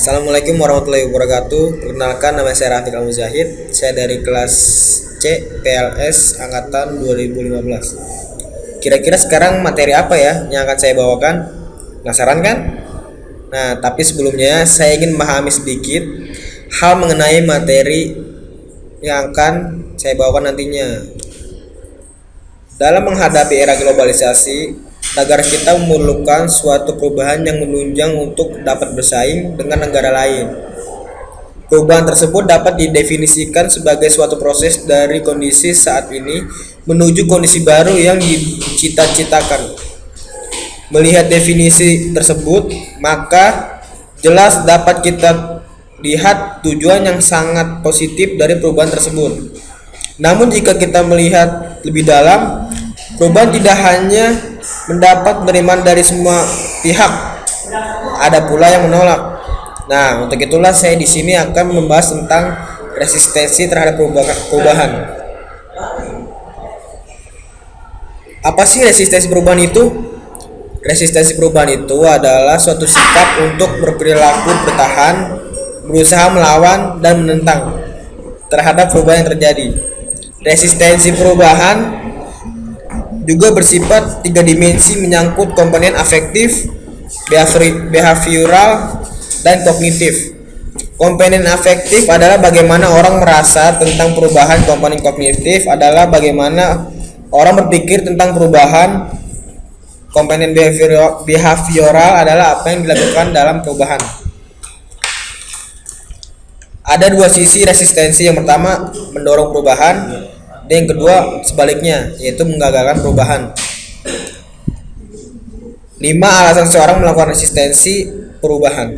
Assalamualaikum warahmatullahi wabarakatuh. Perkenalkan, nama saya Rafiq Al-Muzahid. Saya dari kelas C PLS angkatan 2015. Kira-kira sekarang materi apa ya yang akan saya bawakan? Penasaran kan? Nah, tapi sebelumnya saya ingin memahami sedikit hal mengenai materi yang akan saya bawakan nantinya. Dalam menghadapi era globalisasi, negara kita memerlukan suatu perubahan yang menunjang untuk dapat bersaing dengan negara lain. Perubahan tersebut dapat didefinisikan sebagai suatu proses dari kondisi saat ini menuju kondisi baru yang dicita-citakan. Melihat definisi tersebut, maka jelas dapat kita lihat tujuan yang sangat positif dari perubahan tersebut. Namun jika kita melihat lebih dalam, perubahan tidak hanya mendapat penerimaan dari semua pihak, ada pula yang menolak. Nah, untuk itulah saya di sini akan membahas tentang resistensi terhadap perubahan. Apa sih resistensi perubahan itu? Resistensi perubahan itu adalah suatu sikap untuk berperilaku bertahan, berusaha melawan dan menentang terhadap perubahan yang terjadi. Resistensi perubahan juga bersifat tiga dimensi, menyangkut komponen afektif, behavioral, dan kognitif. Komponen afektif adalah bagaimana orang merasa tentang perubahan. Komponen kognitif adalah bagaimana orang berpikir tentang perubahan. Komponen behavioral adalah apa yang dilakukan dalam perubahan. Ada dua sisi resistensi. Yang pertama, mendorong perubahan, dan yang kedua sebaliknya, yaitu menggagalkan perubahan. 5 alasan seorang melakukan resistensi perubahan.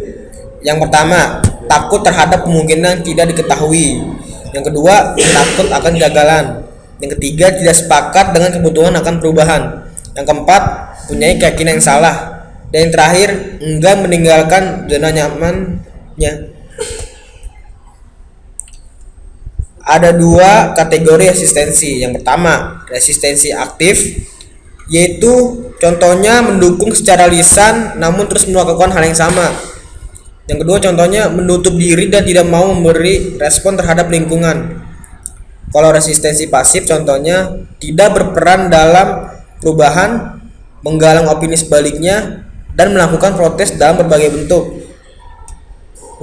Yang pertama, takut terhadap kemungkinan tidak diketahui. Yang kedua, takut akan kegagalan. Yang ketiga, tidak sepakat dengan kebutuhan akan perubahan. Yang keempat, punya keyakinan yang salah. Dan yang terakhir, enggan meninggalkan zona nyamannya. Ada dua kategori resistensi. Yang pertama, resistensi aktif, yaitu contohnya mendukung secara lisan namun terus melakukan hal yang sama. Yang kedua, contohnya menutup diri dan tidak mau memberi respon terhadap lingkungan. Kalau resistensi pasif, contohnya tidak berperan dalam perubahan, menggalang opini sebaliknya, dan melakukan protes dalam berbagai bentuk.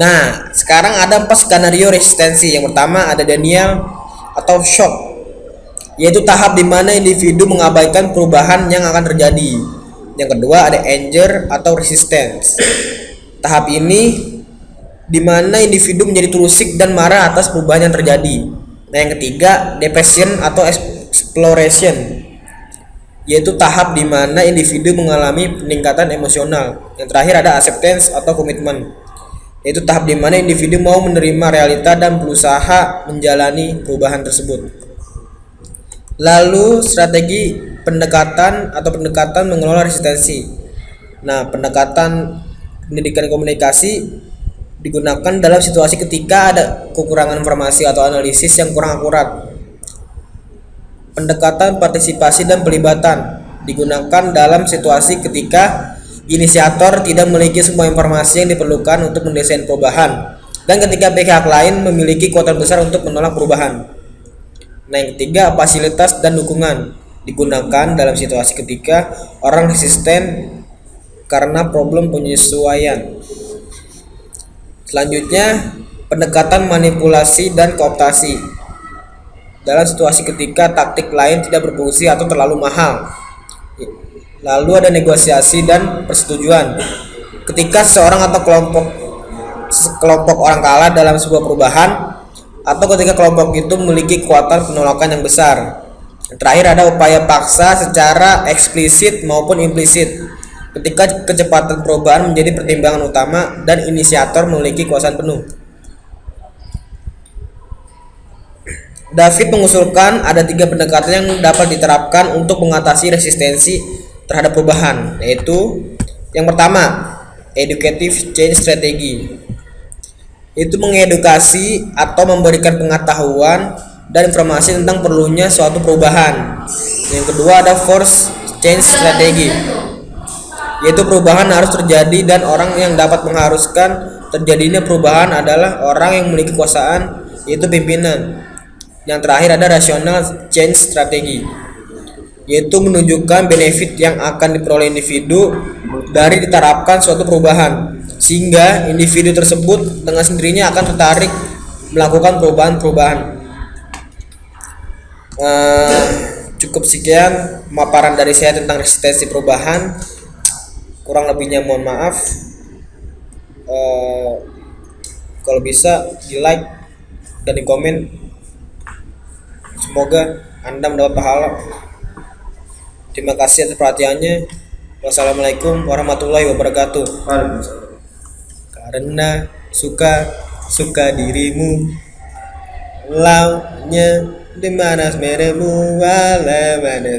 Nah, sekarang ada 4 skenario resistensi. Yang pertama ada denial atau shock, yaitu tahap di mana individu mengabaikan perubahan yang akan terjadi. Yang kedua ada anger atau resistance. Tahap ini di mana individu menjadi terusik dan marah atas perubahan yang terjadi. Nah, yang ketiga depression atau exploration, yaitu tahap di mana individu mengalami peningkatan emosional. Yang terakhir ada acceptance atau komitmen, yaitu tahap di mana individu mau menerima realita dan berusaha menjalani perubahan tersebut. Lalu strategi pendekatan mengelola resistensi. Nah, pendekatan pendidikan komunikasi digunakan dalam situasi ketika ada kekurangan informasi atau analisis yang kurang akurat. Pendekatan partisipasi dan pelibatan digunakan dalam situasi ketika inisiator tidak memiliki semua informasi yang diperlukan untuk mendesain perubahan, dan ketika pihak lain memiliki kekuatan besar untuk menolak perubahan. Nah, yang ketiga, fasilitas dan dukungan digunakan dalam situasi ketika orang resisten karena problem penyesuaian. Selanjutnya, pendekatan manipulasi dan kooptasi dalam situasi ketika taktik lain tidak berfungsi atau terlalu mahal. Lalu ada negosiasi dan persetujuan. Ketika seorang atau kelompok orang kalah dalam sebuah perubahan, atau ketika kelompok itu memiliki kekuatan penolakan yang besar. Terakhir ada upaya paksa secara eksplisit maupun implisit, ketika kecepatan perubahan menjadi pertimbangan utama dan inisiator memiliki kekuasaan penuh. David mengusulkan ada 3 pendekatan yang dapat diterapkan untuk mengatasi resistensi terhadap perubahan, yaitu yang pertama, educative change strategy, itu mengedukasi atau memberikan pengetahuan dan informasi tentang perlunya suatu perubahan. Yang kedua ada force change strategy, yaitu perubahan harus terjadi dan orang yang dapat mengharuskan terjadinya perubahan adalah orang yang memiliki kekuasaan, yaitu pimpinan. Yang terakhir ada rational change strategi, yaitu menunjukkan benefit yang akan diperoleh individu dari diterapkan suatu perubahan, sehingga individu tersebut dengan sendirinya akan tertarik melakukan perubahan-perubahan. Cukup sekian pemaparan dari saya tentang resistensi perubahan. Kurang lebihnya mohon maaf. Kalau bisa di like dan di komen. Semoga Anda mendapat pahala. Terima kasih atas perhatiannya. Wassalamualaikum warahmatullahi wabarakatuh. Karena suka dirimu, launya di mana meremu, wala mana